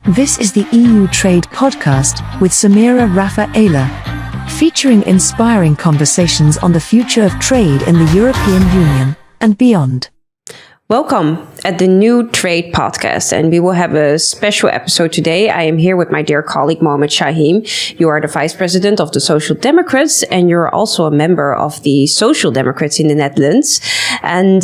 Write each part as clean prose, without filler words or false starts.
This is the EU Trade Podcast with Samira Rafaela, featuring inspiring conversations on the future of trade in the European Union and beyond. Welcome at the new Trade Podcast, and we will have a special episode today. I am here with my dear colleague, Mohammed Chahim. You are the Vice President of the Social Democrats, and you're also a member of the Social Democrats in the Netherlands. And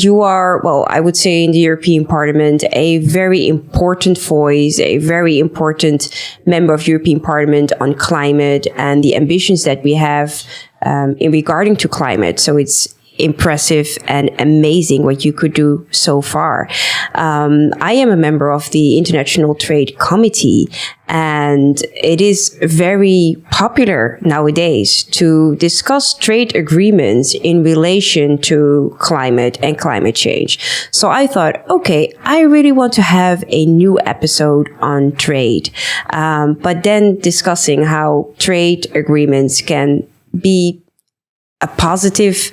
you are, well, I would say in the European Parliament, a very important voice, a very important member of European Parliament on climate and the ambitions that we have in regarding to climate. So it's impressive and amazing what you could do so far. I am a member of the International Trade Committee, and it is very popular nowadays to discuss trade agreements in relation to climate and climate change. So I thought, okay, I really want to have a new episode on trade, but then discussing how trade agreements can be a positive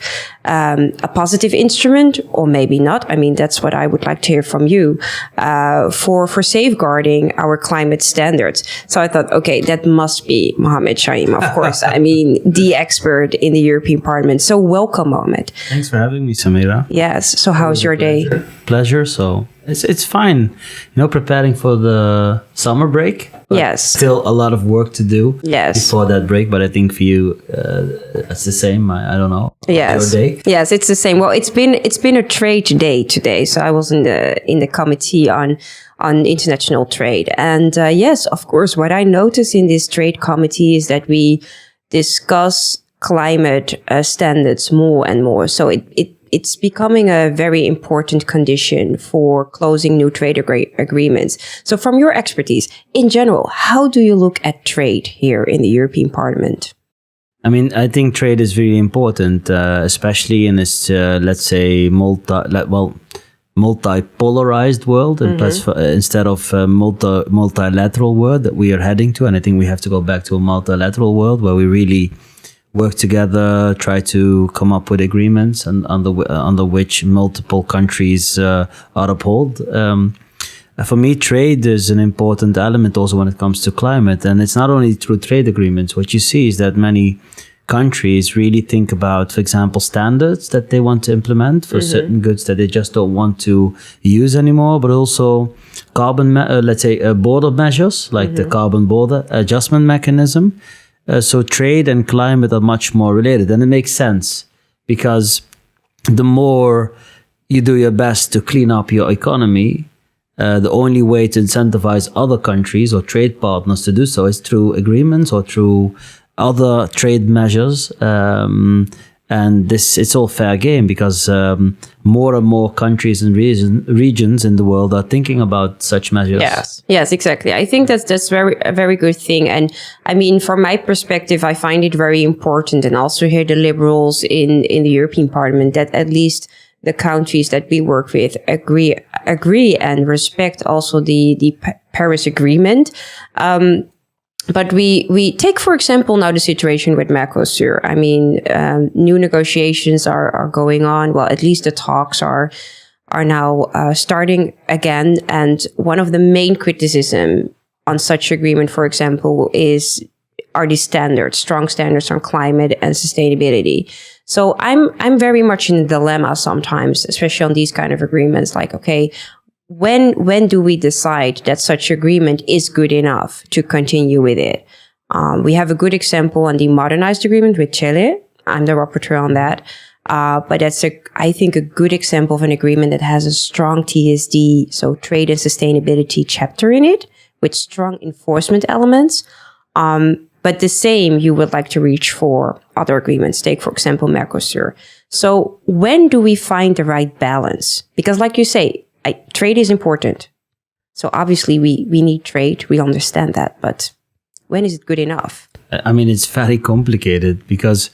instrument, or maybe not. I mean, that's what I would like to hear from you, for safeguarding our climate standards. So I thought, okay, that must be Mohammed Chahim, of course. I mean, the expert in the European Parliament. So welcome, Mohammed. Thanks for having me, Samira. Yes. So how's your day? Pleasure. So it's fine. You know, preparing for the summer break. Yes. Still a lot of work to do. Yes. Before that break, but I think for you, it's the same. I don't know. Yes. Your day? Yes, it's the same. Well, it's been a trade day today, so I was in the committee on international trade, and yes, of course, what I notice in this trade committee is that we discuss climate standards more and more. So it's becoming a very important condition for closing new trade agreements. So from your expertise, in general, how do you look at trade here in the European Parliament? I mean, I think trade is really important, especially in this, let's say, multi-polarized world, and plus, instead of multilateral world that we are heading to. And I think we have to go back to a multilateral world where we really work together, try to come up with agreements and under which multiple countries are upheld. For me, trade is an important element also when it comes to climate. And it's not only through trade agreements. What you see is that many countries really think about, for example, standards that they want to implement for certain goods that they just don't want to use anymore, but also carbon, border measures like the carbon border adjustment mechanism. So trade and climate are much more related. And it makes sense because the more you do your best to clean up your economy, the only way to incentivize other countries or trade partners to do so is through agreements or through other trade measures. And it's all fair game because more and more countries and regions in the world are thinking about such measures. Yes, exactly. I think that's a very good thing. And I mean, from my perspective, I find it very important, and also here the liberals in the European Parliament, that at least the countries that we work with agree and respect also the Paris Agreement. But we take, for example, now the situation with Mercosur. I mean, new negotiations are going on. Well, at least the talks are now starting again. And one of the main criticism on such agreement, for example, are the standards, strong standards on climate and sustainability. So I'm very much in a dilemma sometimes, especially on these kind of agreements. Like, okay, when do we decide that such agreement is good enough to continue with it? We have a good example on the modernized agreement with Chile. I'm the rapporteur on that. But that's I think a good example of an agreement that has a strong TSD, so trade and sustainability chapter in it, with strong enforcement elements. But the same you would like to reach for other agreements. Take, for example, Mercosur. So when do we find the right balance? Because like you say, trade is important. So obviously we need trade. We understand that. But when is it good enough? I mean, it's very complicated because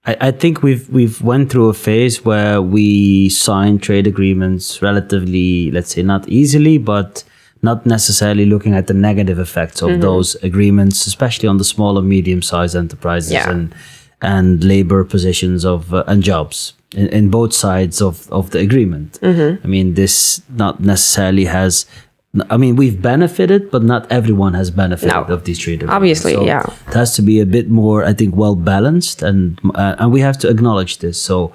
I think we've went through a phase where we signed trade agreements relatively, let's say, not easily, but not necessarily looking at the negative effects of those agreements, especially on the small and medium-sized enterprises and labor positions and jobs in both sides of the agreement. I mean, this not necessarily has I mean, we've benefited, but not everyone has benefited of these trade agreements. Obviously, so yeah. It has to be a bit more, I think, well balanced, and we have to acknowledge this. So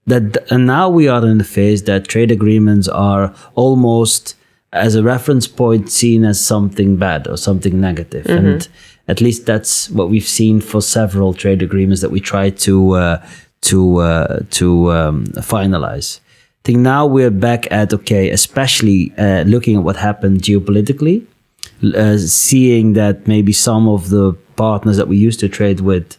and now we are in the phase that trade agreements are almost, as a reference point, seen as something bad or something negative, and at least that's what we've seen for several trade agreements that we try to finalize. I think now we're back at, okay, especially looking at what happened geopolitically, seeing that maybe some of the partners that we used to trade with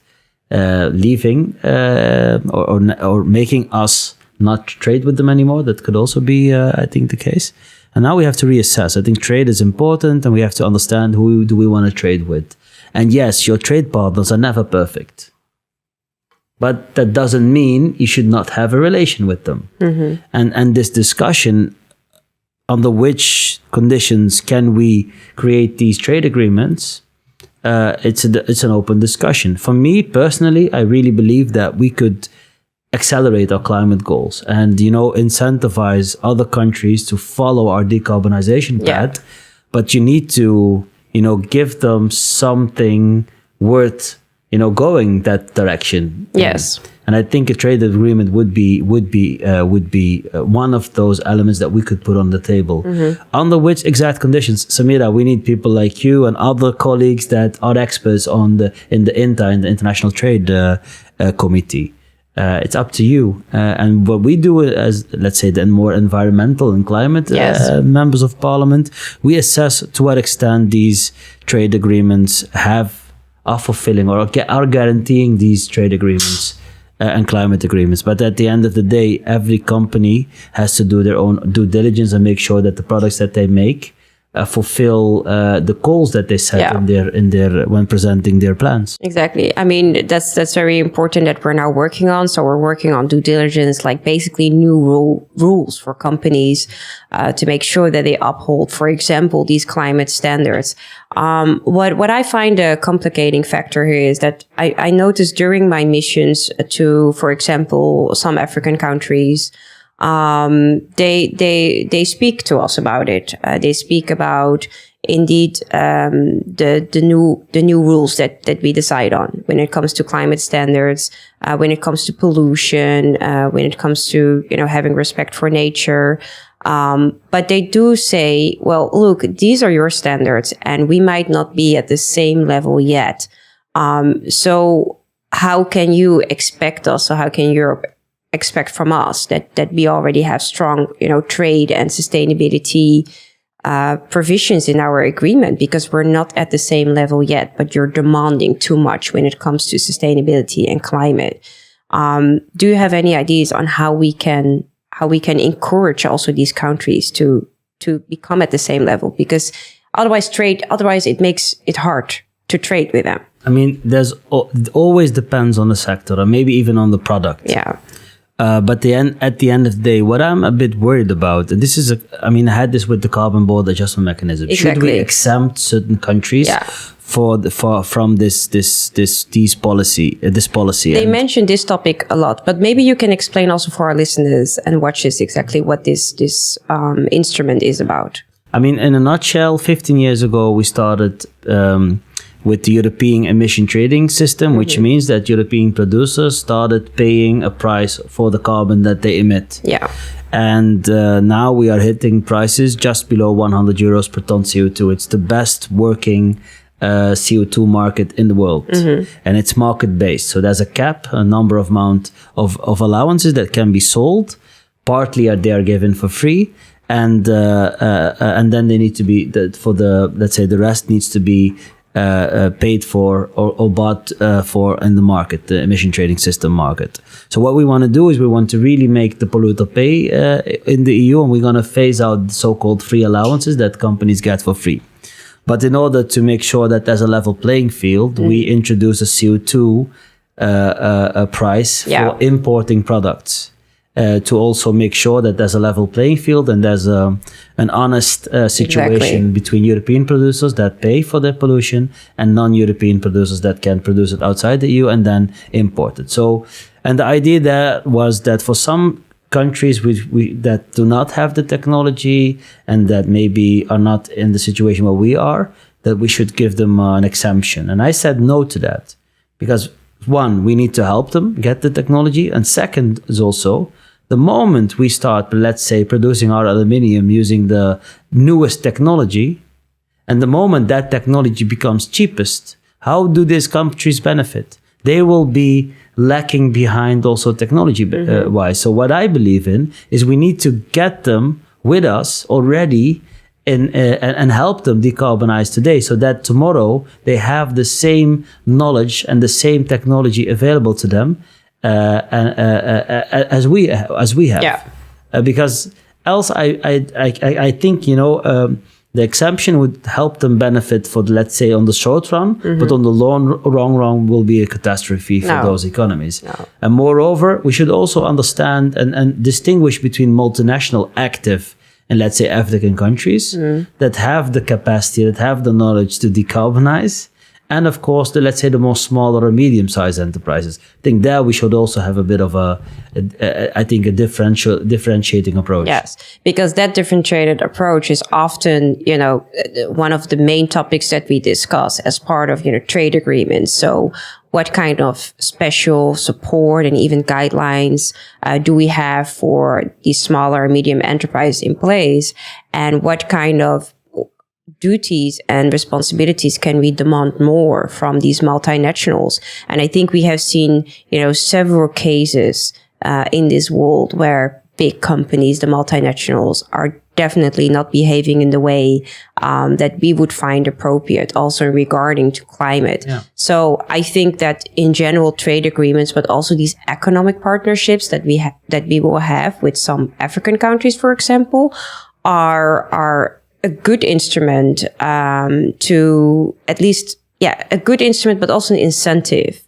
leaving or making us not trade with them anymore. That could also be, I think, the case. And now we have to reassess. I think trade is important, and we have to understand who do we want to trade with. And yes, your trade partners are never perfect. But that doesn't mean you should not have a relation with them. And this discussion under which conditions can we create these trade agreements, it's an open discussion. For me personally, I really believe that we could accelerate our climate goals and, incentivize other countries to follow our decarbonization path. But you need to, give them something worth going that direction. Yes. And I think a trade agreement would be one of those elements that we could put on the table. Under which exact conditions, Samira, we need people like you and other colleagues that are experts in the INTA, in the International Trade Committee. It's up to you. And what we do as, let's say, the more environmental and climate members of parliament, we assess to what extent these trade agreements are fulfilling or are guaranteeing these trade agreements and climate agreements. But at the end of the day, every company has to do their own due diligence and make sure that the products that they make fulfill the goals that they set in their when presenting their plans. Exactly. I mean, that's very important that we're now working on. So we're working on due diligence, like basically new rules for companies to make sure that they uphold, for example, these climate standards. What I find a complicating factor here is that I noticed during my missions to, for example, some African countries, they speak to us about it. They speak about indeed the new rules that we decide on when it comes to climate standards, when it comes to pollution, when it comes to having respect for nature. But they do say, well, look, these are your standards, and we might not be at the same level yet. So how can you expect us, or how can Europe expect from us that we already have strong, trade and sustainability provisions in our agreement, because we're not at the same level yet, but you're demanding too much when it comes to sustainability and climate. Do you have any ideas on how we can encourage also these countries to become at the same level? Because otherwise it makes it hard to trade with them. I mean, it always depends on the sector, or maybe even on the product. Yeah. But at the end of the day, what I'm a bit worried about, and I had this with the carbon border adjustment mechanism. Exactly. Should we exempt certain countries from this policy? They mentioned this topic a lot, but maybe you can explain also for our listeners and watchers exactly what this instrument is about. I mean, in a nutshell, 15 years ago, we started with the European emission trading system, which means that European producers started paying a price for the carbon that they emit. Yeah. And now we are hitting prices just below 100 euros per ton CO2. It's the best working CO2 market in the world. And it's market-based. So there's a cap, a number of amount of allowances that can be sold. Partly they are given for free. And then they need to be, let's say the rest needs to be paid for or bought for in the market, the emission trading system market. So what we want to do is we want to really make the polluter pay in the EU, and we're going to phase out the so-called free allowances that companies get for free. But in order to make sure that there's a level playing field, we introduce a CO2 price for importing products. To also make sure that there's a level playing field and there's an honest situation between European producers that pay for their pollution and non-European producers that can produce it outside the EU and then import it. So, and the idea there was that for some countries that do not have the technology and that maybe are not in the situation where we are, that we should give them an exemption. And I said no to that because, one, we need to help them get the technology. And second is also, the moment we start, let's say, producing our aluminium using the newest technology, and the moment that technology becomes cheapest, how do these countries benefit? They will be lacking behind also technology-wise. So what I believe in is we need to get them with us already and help them decarbonize today so that tomorrow they have the same knowledge and the same technology available to them as we have. Yeah. Because else I think, the exemption would help them benefit for, let's say, on the short run, but on the long run will be a catastrophe for those economies. No. And moreover, we should also understand and distinguish between multinational active and, let's say, African countries that have the capacity, that have the knowledge to decarbonize. And of course, let's say the more smaller or medium-sized enterprises. I think there we should also have a bit of a differentiating approach. Yes, because that differentiated approach is often, one of the main topics that we discuss as part of, trade agreements. So what kind of special support and even guidelines do we have for these smaller and medium enterprises in place? And what kind of duties and responsibilities can we demand more from these multinationals? And I think we have seen, several cases in this world where big companies, the multinationals, are definitely not behaving in the way that we would find appropriate, also regarding to climate. Yeah. So I think that in general, trade agreements, but also these economic partnerships that we will have with some African countries, for example, are a good instrument to at least, a good instrument, but also an incentive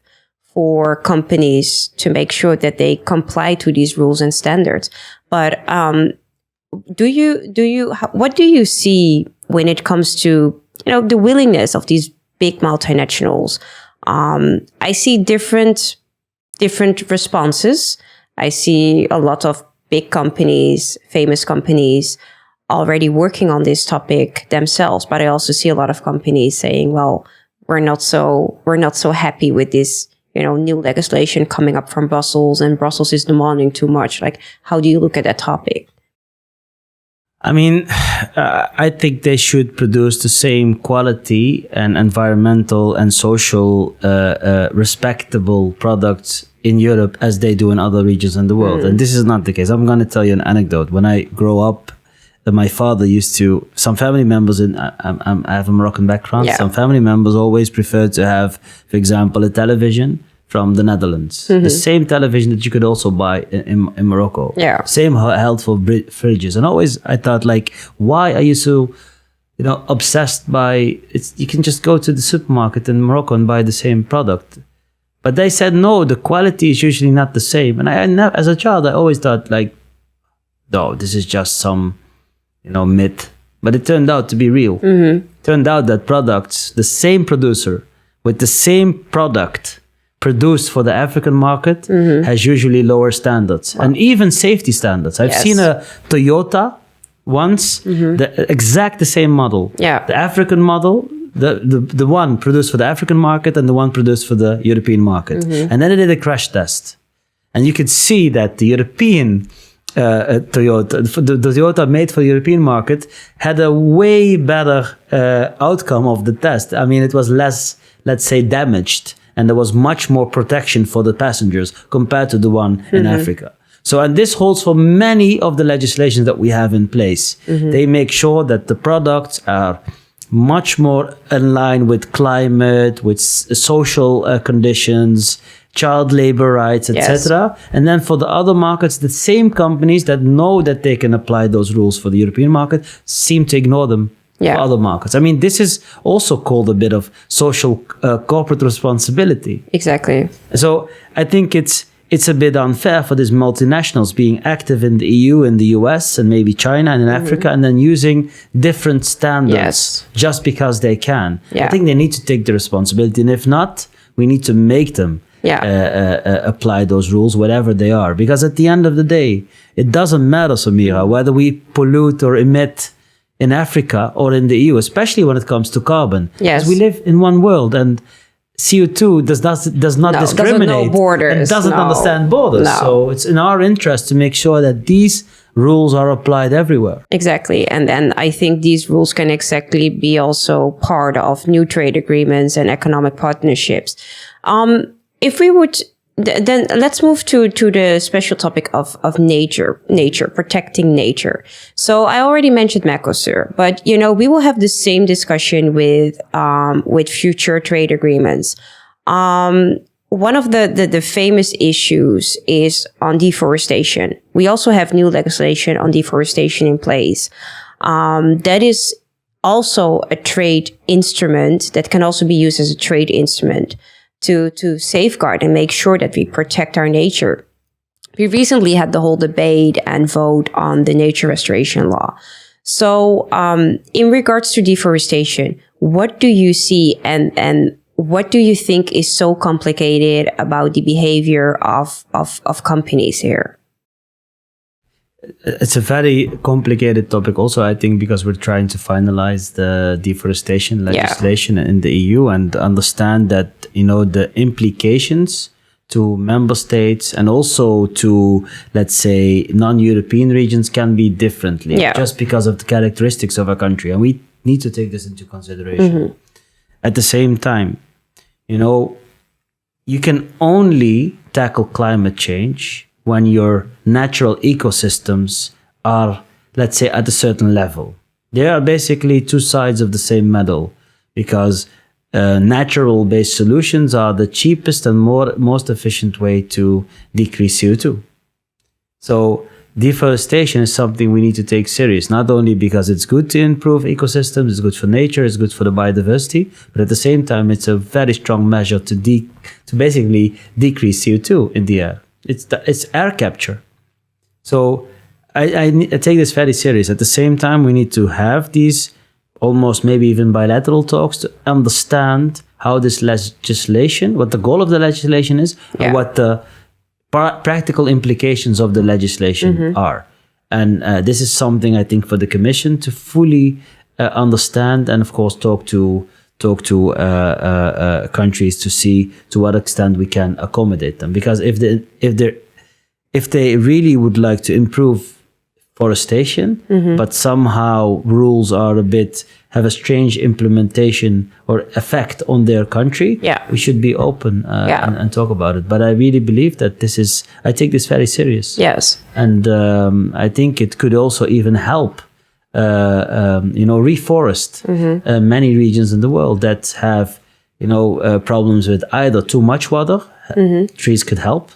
for companies to make sure that they comply to these rules and standards. But what do you see when it comes to, the willingness of these big multinationals? I see different responses. I see a lot of big companies, famous companies, already working on this topic themselves, but I also see a lot of companies saying, well, we're not so happy with this, new legislation coming up from Brussels, and Brussels is demanding too much. Like, how do you look at that topic? I mean, I think they should produce the same quality and environmental and social respectable products in Europe as they do in other regions in the world. And this is not the case. I'm going to tell you an anecdote. When I grow up, my father used to, some family members, I have a Moroccan background, Yeah. some family members always preferred to have, for example, a television from the Netherlands. The same television that you could also buy in Morocco. Yeah. Same helpful fridges. And always I thought, like, why are you so, obsessed by, you can just go to the supermarket in Morocco and buy the same product. But they said, no, the quality is usually not the same. And I never, as a child, I always thought, like, no, this is just some, myth. But it turned out to be real. Turned out that products, the same producer with the same product produced for the African market has usually lower standards and even safety standards. I've seen a Toyota once, the same model. Yeah. The African model, the one produced for the African market and the one produced for the European market. And then they did a crash test. And you could see that the European Toyota, the Toyota made for the European market, had a way better outcome of the test. I mean, it was less, let's say, damaged, and there was much more protection for the passengers compared to the one in Africa. So, and this holds for many of the legislations that we have in place. They make sure that the products are much more in line with climate, with social conditions, child labor rights, etc. And then for the other markets, the same companies that know that they can apply those rules for the European market seem to ignore them for other markets. I mean, this is also called a bit of social corporate responsibility. Exactly. So I think it's a bit unfair for these multinationals being active in the EU, in the US, and maybe China and in Africa, and then using different standards just because they can. I think they need to take the responsibility. And if not, we need to make them. apply those rules, whatever they are. Because at the end of the day, it doesn't matter, Samira, whether we pollute or emit in Africa or in the EU, especially when it comes to carbon. Yes. Because we live in one world, and CO2 does not discriminate. Doesn't know borders. And doesn't understand borders. No. So it's in our interest to make sure that these rules are applied everywhere. Exactly. And I think these rules can exactly be also part of new trade agreements and economic partnerships. If we would, then let's move to the special topic of nature, protecting nature. So I already mentioned Mercosur, but, we will have the same discussion with future trade agreements. One of the famous issues is on deforestation. We also have new legislation on deforestation in place. That is also a trade instrument that can also be used as a trade instrument to safeguard and make sure that we protect our nature. We recently had the whole debate and vote on the nature restoration law. So, in regards to deforestation, what do you see and what do you think is so complicated about the behavior of companies here? It's a very complicated topic also, I think, because we're trying to finalize the deforestation legislation in the EU and understand that, the implications to member states and also to, let's say, non-European regions can be differently just because of the characteristics of a country. And we need to take this into consideration. Mm-hmm. At the same time, you can only tackle climate change when your natural ecosystems are, let's say, at a certain level. They are basically two sides of the same medal, because natural-based solutions are the cheapest and most efficient way to decrease CO2. So deforestation is something we need to take serious, not only because it's good to improve ecosystems, it's good for nature, it's good for the biodiversity, but at the same time, it's a very strong measure to basically decrease CO2 in the air. It's air capture. So I take this very serious. At the same time, we need to have these almost maybe even bilateral talks to understand how this legislation, what the goal of the legislation is, and what the practical implications of the legislation are. And this is something I think for the Commission to fully understand, and of course talk to countries to see to what extent we can accommodate them. Because if they really would like to improve forestation, but somehow rules have a strange implementation or effect on their country, we should be open and talk about it. But I really believe that I take this very serious. Yes. And I think it could also even help reforest many regions in the world that have problems with either too much water, trees could help,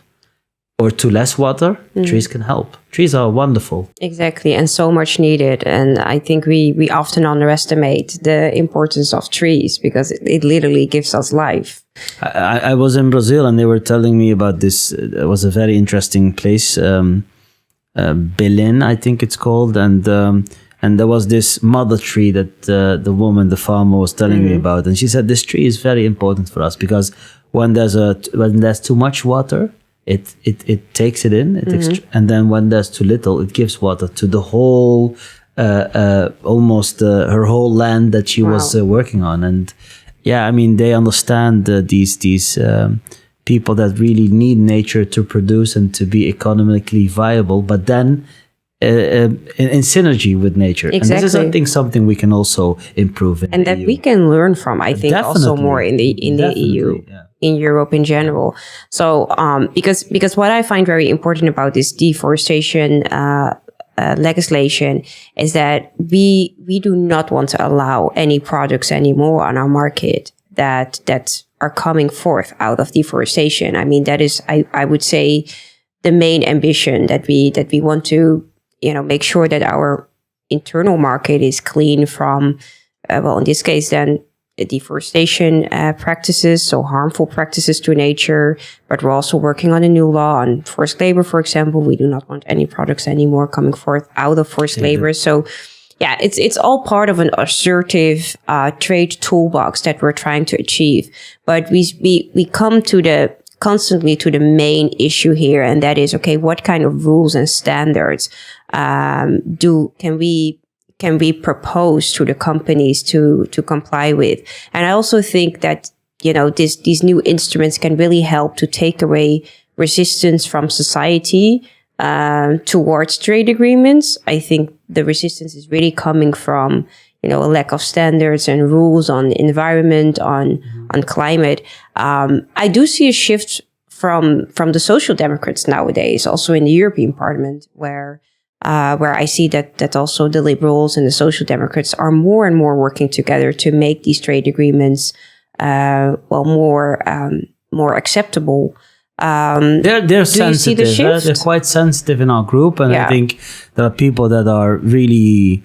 or too less water, trees can help. Trees are wonderful. Exactly, and so much needed. And I think we often underestimate the importance of trees because it literally gives us life. I was in Brazil and they were telling me about this. It was a very interesting place, Belém, I think it's called, and there was this mother tree that the farmer was telling me about, and she said this tree is very important for us because when there's too much water, it takes it in, and then when there's too little, it gives water to the whole, almost her whole land that she was working on. And they understand these people that really need nature to produce and to be economically viable, but then in synergy with nature. Exactly. And this is, I think, something we can also improve in and that EU. We can learn from, I think, Definitely. also more in the EU. Yeah. In Europe in general. So, because what I find very important about this deforestation legislation is that we do not want to allow any products anymore on our market that are coming forth out of deforestation. I mean, that is, I would say, the main ambition that we want to, make sure that our internal market is clean from, in this case, then deforestation practices, so harmful practices to nature, but we're also working on a new law on forced labor, for example. We do not want any products anymore coming forth out of forced labor. So it's all part of an assertive trade toolbox that we're trying to achieve. But we come to the constantly to the main issue here, and that is, okay, what kind of rules and standards can we propose to the companies to comply with? And I also think that, you know, these new instruments can really help to take away resistance from society towards trade agreements. I think the resistance is really coming from, you know, a lack of standards and rules on environment, on climate. I do see a shift from the Social Democrats nowadays, also in the European Parliament, where I see that also the Liberals and the Social Democrats are more and more working together to make these trade agreements more acceptable. They're sensitive. You see the shift? They're quite sensitive in our group, and I think there are people that are really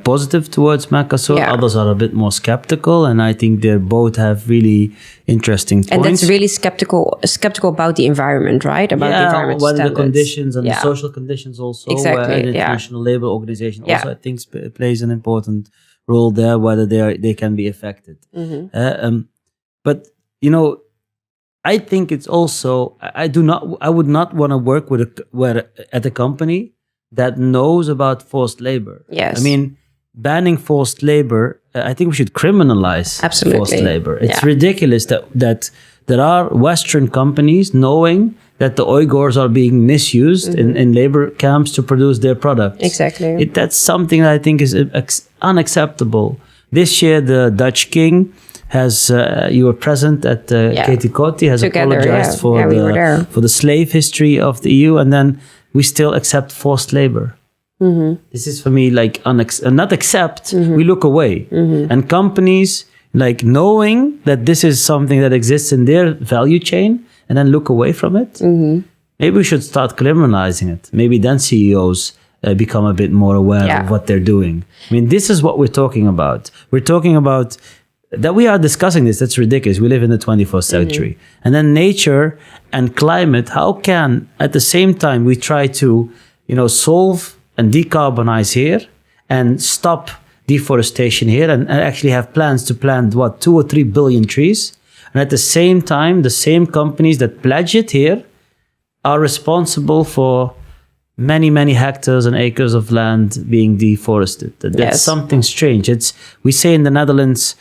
positive towards Mercosur. Yeah. Others are a bit more skeptical, and I think they both have really interesting points. And that's really skeptical about the environment, right? About the environment standards. The conditions and the social conditions also. Exactly. The International Labour Organization also, I think, plays an important role there, whether they can be affected. But you know, I think it's also I would not want to work at a company that knows about forced labor. Yes. I mean, banning forced labor, I think we should criminalize forced labor. It's ridiculous that there are Western companies knowing that the Uyghurs are being misused in labor camps to produce their products. Exactly. That's something that I think is unacceptable. This year, the Dutch king has, you were present at Katie Coty, has apologized for the slave history of the EU, and then we still accept forced labor. This is for me like not accept, we look away. And companies like knowing that this is something that exists in their value chain and then look away from it. Maybe we should start criminalizing it. Maybe then CEOs become a bit more aware of what they're doing. I mean, this is what we're talking about. We're talking about that we are discussing this. That's ridiculous. We live in the 21st century. And then nature and climate, how can at the same time we try to, you know, solve and decarbonize here and stop deforestation here and actually have plans to plant 2 or 3 billion trees, and at the same time the same companies that pledge it here are responsible for many hectares and acres of land being deforested. That's something strange. We say in the Netherlands,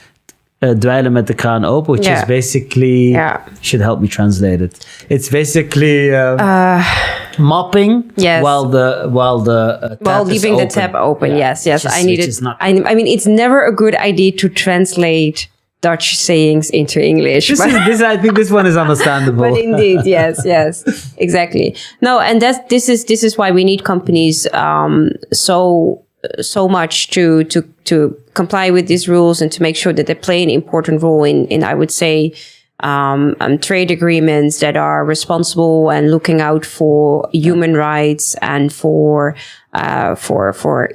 dweilen met de kraan open, which is basically, should help me translate it. It's basically mopping while leaving the tap open. Yes. I mean, it's never a good idea to translate Dutch sayings into English. I think this one is understandable. But indeed, yes, exactly. No, and this is why we need companies so much to comply with these rules and to make sure that they play an important role in I would say trade agreements that are responsible and looking out for human rights and for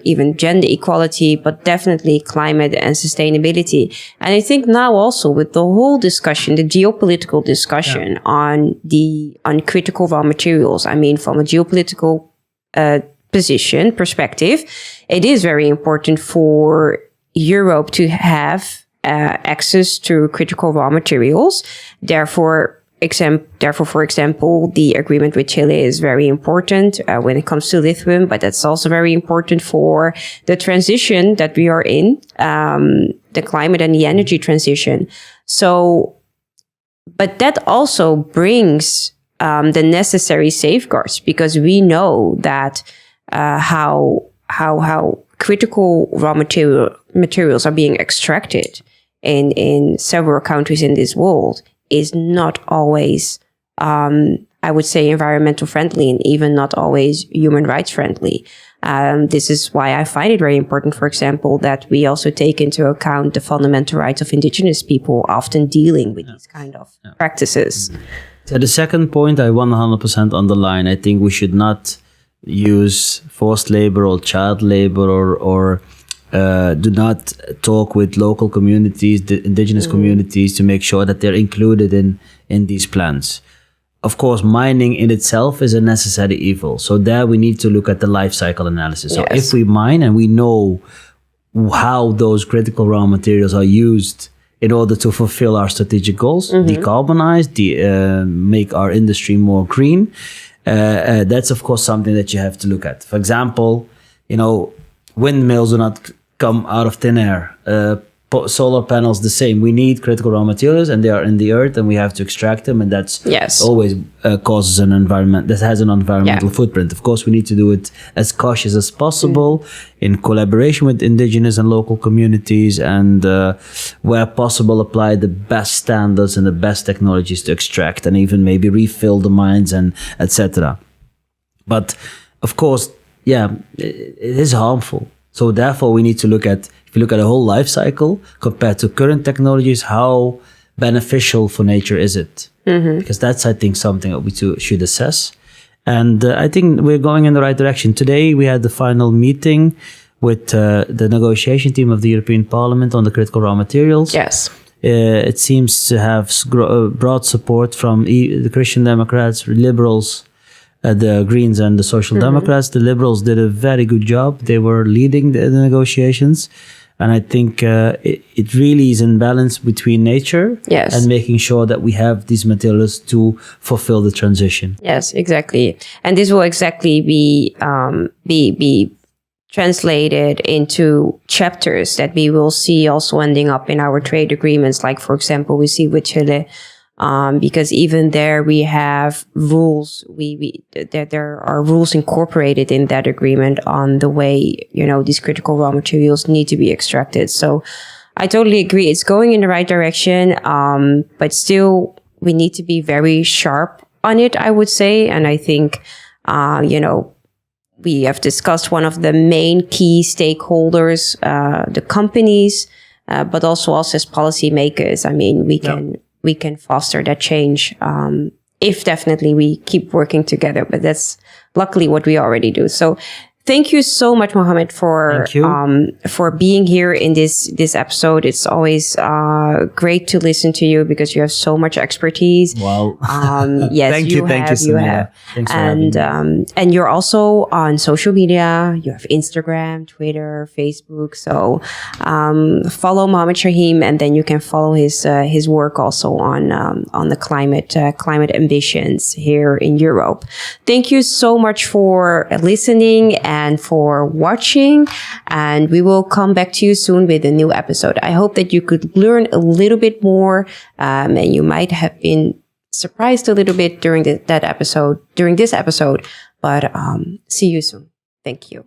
even gender equality, but definitely climate and sustainability. And I think now also with the whole discussion, the geopolitical discussion on critical raw materials, I mean, from a geopolitical perspective, it is very important for Europe to have access to critical raw materials. Therefore, for example, the agreement with Chile is very important when it comes to lithium, but that's also very important for the transition that we are in, the climate and the energy transition. So, but that also brings the necessary safeguards, because we know that how critical raw materials are being extracted in several countries in this world is not always, I would say, environmental friendly, and even not always human rights friendly. This is why I find it very important, for example, that we also take into account the fundamental rights of indigenous people often dealing with these kind of practices. So the second point I 100% underline, I think we should not use forced labor or child labor or do not talk with local communities, the indigenous communities, to make sure that they're included in these plans. Of course, mining in itself is a necessary evil. So there we need to look at the life cycle analysis. So if we mine and we know how those critical raw materials are used in order to fulfill our strategic goals, decarbonize, make our industry more green. That's of course something that you have to look at. For example, windmills do not come out of thin air. Solar panels the same. We need critical raw materials, and they are in the earth, and we have to extract them, and that's always causes an environment that has an environmental footprint. Of course, we need to do it as cautious as possible in collaboration with indigenous and local communities, and where possible, apply the best standards and the best technologies to extract and even maybe refill the mines and etc. But of course, it is harmful. So therefore, we need to look at, if you look at a whole life cycle compared to current technologies, how beneficial for nature is it? Because that's, I think, something that we should assess. And I think we're going in the right direction. Today, we had the final meeting with the negotiation team of the European Parliament on the critical raw materials. Yes. It seems to have broad support from the Christian Democrats, Liberals, the Greens and the Social Democrats. The Liberals did a very good job. They were leading the negotiations. And I think it really is in balance between nature and making sure that we have these materials to fulfill the transition. Yes, exactly. And this will exactly be translated into chapters that we will see also ending up in our trade agreements. Like, for example, we see with Chile, because even there we have rules. There are rules incorporated in that agreement on the way, these critical raw materials need to be extracted. So I totally agree. It's going in the right direction. But still we need to be very sharp on it, I would say. And I think, we have discussed one of the main key stakeholders, the companies, but also us as policymakers. I mean, we can foster that change if definitely we keep working together. But that's luckily what we already do. So thank you so much, Mohammed, for being here in this episode. It's always great to listen to you because you have so much expertise. Wow. Yes, thank you, Samira. Thanks for having me. And you're also on social media. You have Instagram, Twitter, Facebook. So follow Mohammed Chahim, and then you can follow his work also on the climate ambitions here in Europe. Thank you so much for listening and for watching, and we will come back to you soon with a new episode. I hope that you could learn a little bit more, and you might have been surprised a little bit during this episode, but see you soon. Thank you.